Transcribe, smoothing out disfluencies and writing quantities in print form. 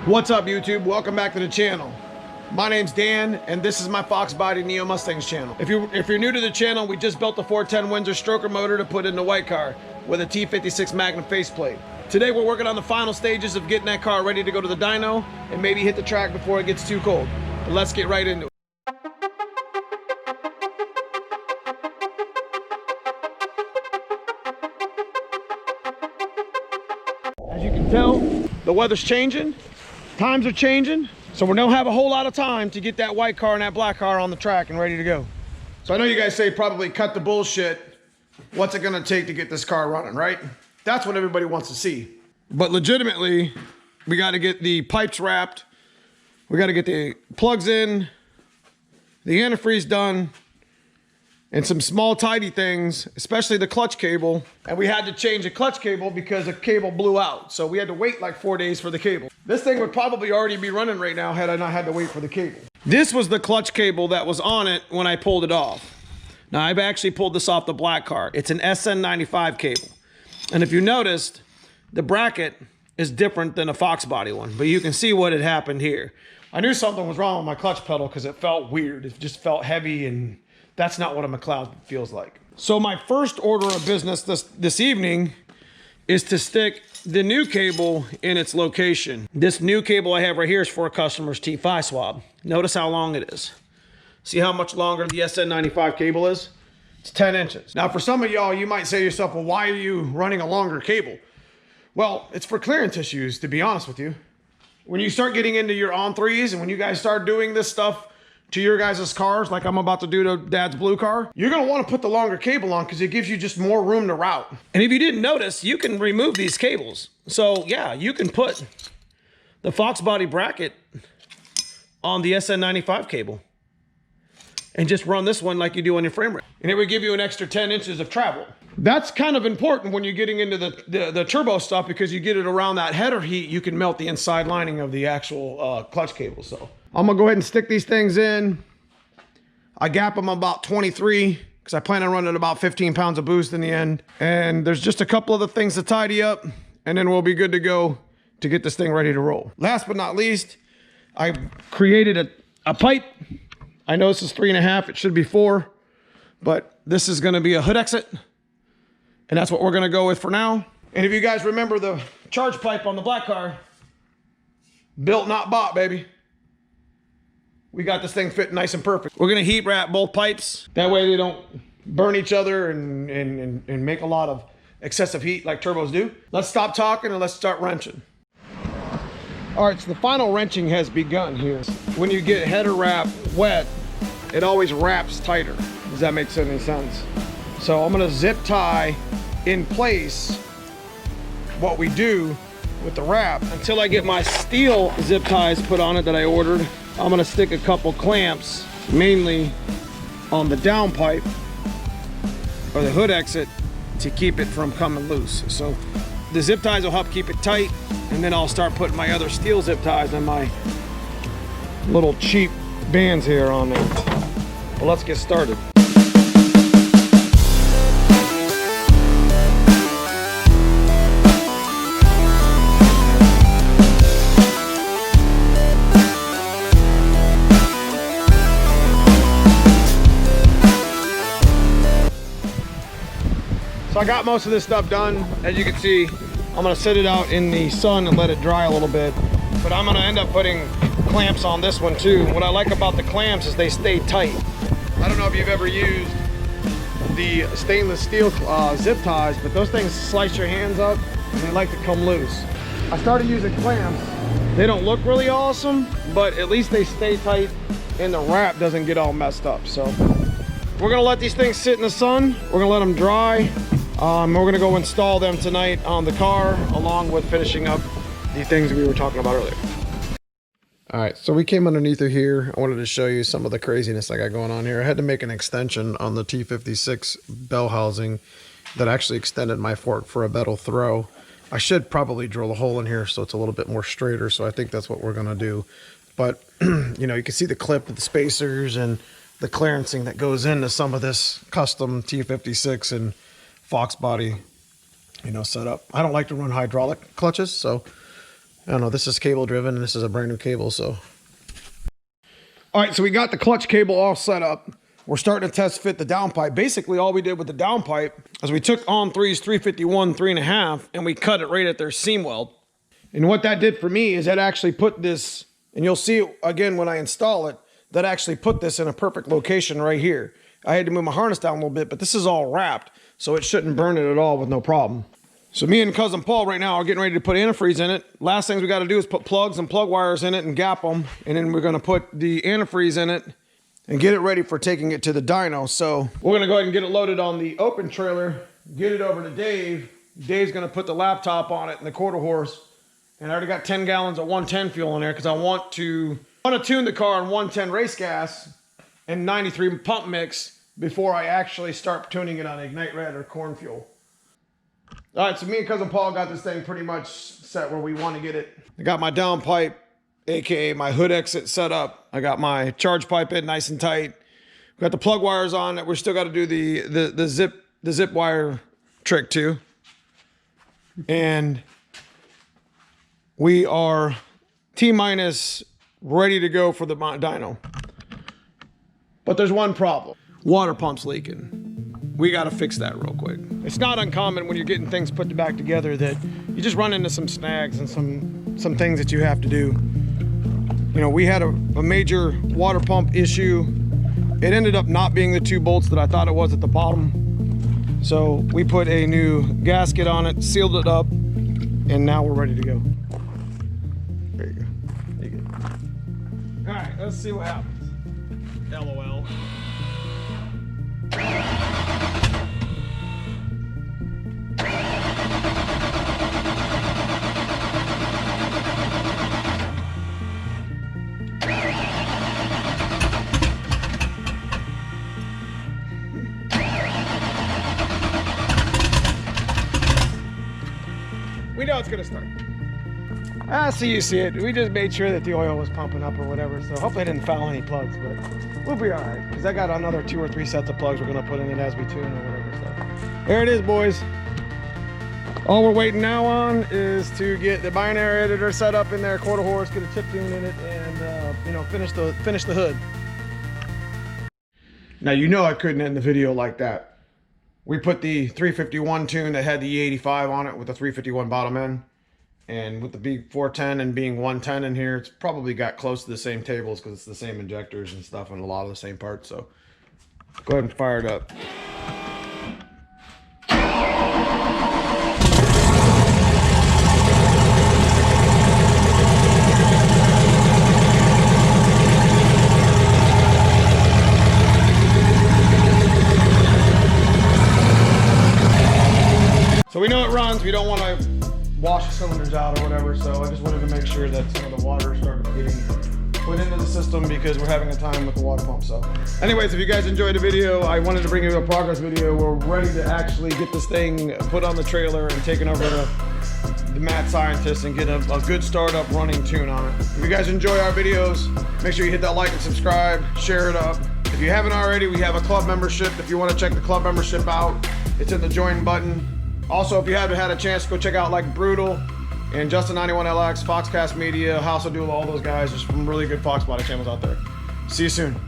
What's up, YouTube? Welcome back to the channel. My name's Dan, and this is my Fox Body Neomustangs channel. If you're new to the channel, we just built a 410 Windsor stroker motor to put in the white car with a T56 Magnum faceplate. Today we're working on the final stages of getting that car ready to go to the dyno and maybe hit the track before it gets too cold. But let's get right into it. As you can tell, the weather's changing. Times are changing, so we don't have a whole lot of time to get that white car and that black car on the track and ready to go. So I know you guys say probably cut the bullshit. What's it gonna take to get this car running, right? That's what everybody wants to see. But legitimately, we gotta get the pipes wrapped. We gotta get the plugs in, the antifreeze done, and some small tidy things, especially the clutch cable. And we had to change the clutch cable because the cable blew out. So we had to wait like 4 days for the cable. This thing would probably already be running right now had I not had to wait for the cable. This was the clutch cable that was on it when I pulled it off. Now I've actually pulled this off the black car. It's an SN95 cable. And if you noticed, the bracket is different than a Fox Body one, but you can see what had happened here. I knew something was wrong with my clutch pedal because it felt weird. It just felt heavy, and that's not what a Mcleod feels like. So my first order of business this evening is to stick the new cable in its location. This new cable I have right here is for a customer's T5 swab. Notice how long it is. See how much longer the SN95 cable is? It's 10 inches. Now for some of y'all, you might say to yourself, well, why are you running a longer cable? Well, it's for clearance issues, to be honest with you. When you start getting into your On3s and when you guys start doing this stuff to your guys' cars, like I'm about to do to Dad's blue car, you're gonna wanna put the longer cable on because it gives you just more room to route. And if you didn't notice, you can remove these cables. So yeah, you can put the Fox Body bracket on the SN95 cable and just run this one like you do on your frame rate. And it would give you an extra 10 inches of travel. That's kind of important when you're getting into the turbo stuff, because you get it around that header heat, you can melt the inside lining of the actual clutch cable. So I'm gonna go ahead and stick these things in. I gap them about 23 because I plan on running about 15 pounds of boost in the end. And there's just a couple other things to tidy up, and then we'll be good to go to get this thing ready to roll. Last but not least, I created a pipe. I know this is 3.5, it should be 4, but this is gonna be a hood exit, and that's what we're gonna go with for now. And if you guys remember the charge pipe on the black car, built not bought, baby. We got this thing fit nice and perfect. We're gonna heat wrap both pipes. That way they don't burn each other and make a lot of excessive heat like turbos do. Let's stop talking and let's start wrenching. All right, so the final wrenching has begun here. When you get header wrap wet, it always wraps tighter. Does that make any sense? So I'm gonna zip tie in place what we do with the wrap until I get my steel zip ties put on it that I ordered. I'm gonna stick a couple clamps, mainly on the down pipe or the hood exit, to keep it from coming loose. So the zip ties will help keep it tight, and then I'll start putting my other steel zip ties and my little cheap bands here on there. Well, let's get started. So I got most of this stuff done. As you can see, I'm gonna sit it out in the sun and let it dry a little bit. But I'm gonna end up putting clamps on this one too. What I like about the clamps is they stay tight. I don't know if you've ever used the stainless steel zip ties, but those things slice your hands up and they like to come loose. I started using clamps. They don't look really awesome, but at least they stay tight and the wrap doesn't get all messed up. So we're gonna let these things sit in the sun. We're gonna let them dry. We're gonna go install them tonight on the car, along with finishing up the things we were talking about earlier. All right, so we came underneath of here. I wanted to show you some of the craziness I got going on here. I had to make an extension on the T56 bell housing that actually extended my fork for a better throw. I should probably drill a hole in here so it's a little bit more straighter, so I think that's what we're gonna do. But you know, you can see the clip of the spacers and the clearancing that goes into some of this custom T56 and Fox Body, you know, setup. I don't like to run hydraulic clutches, so I don't know, this is cable driven and this is a brand new cable, so. All right, so we got the clutch cable all set up. We're starting to test fit the downpipe. Basically, all we did with the downpipe is we took On3's 351 3.5 and we cut it right at their seam weld. And what that did for me is that actually put this, and you'll see it again when I install it, that actually put this in a perfect location right here. I had to move my harness down a little bit, but this is all wrapped, so it shouldn't burn it at all with no problem. So me and cousin Paul right now are getting ready to put antifreeze in it. Last things we got to do is put plugs and plug wires in it and gap them. And then we're going to put the antifreeze in it and get it ready for taking it to the dyno. So we're going to go ahead and get it loaded on the open trailer, get it over to Dave. Dave's going to put the laptop on it and the quarter horse. And I already got 10 gallons of 110 fuel in there because I want to tune the car on 110 race gas and 93 pump mix before I actually start tuning it on Ignite Red or corn fuel. All right, so me and cousin Paul got this thing pretty much set where we want to get it. I got my downpipe, aka my hood exit, set up. I got my charge pipe in nice and tight. We got the plug wires on that. We still got to do the zip wire trick too. And we are T-minus ready to go for the dyno. But there's one problem. Water pump's leaking. We got to fix that real quick. It's not uncommon when you're getting things put back together that you just run into some snags and some things that you have to do. You know, we had a major water pump issue. It ended up not being the 2 bolts that I thought it was at the bottom. So we put a new gasket on it, sealed it up, and now we're ready to go. There you go. There you go. All right, let's see what happens. LOL. We know it's gonna start. So you see it. We just made sure that the oil was pumping up or whatever. So hopefully I didn't foul any plugs, but we'll be all right. Because I got another 2 or 3 sets of plugs we're gonna put in it as we tune or whatever. So there it is, boys. All we're waiting now on is to get the binary editor set up in there, quarter horse, get a tip tune in it, and you know, finish the hood. Now you know I couldn't end the video like that. We put the 351 tune that had the E85 on it with the 351 bottom end. And with the being 410 and being 110 in here, it's probably got close to the same tables because it's the same injectors and stuff and a lot of the same parts. So go ahead and fire it up. So we know it runs. We don't want to wash the cylinders out or whatever, so I just wanted to make sure that some of the water started getting put into the system because we're having a time with the water pump. So anyways, if you guys enjoyed the video, I wanted to bring you a progress video. We're ready to actually get this thing put on the trailer and taken over to the mad scientist and get a good startup running tune on it. If you guys enjoy our videos, make sure you hit that like and subscribe, share it up. If you haven't already, we have a club membership. If you want to check the club membership out, it's in the join button. Also, if you haven't had a chance, go check out like Brutal and Justin 91LX, Foxcast Media, House of Duel, all those guys. There's some really good Fox body channels out there. See you soon.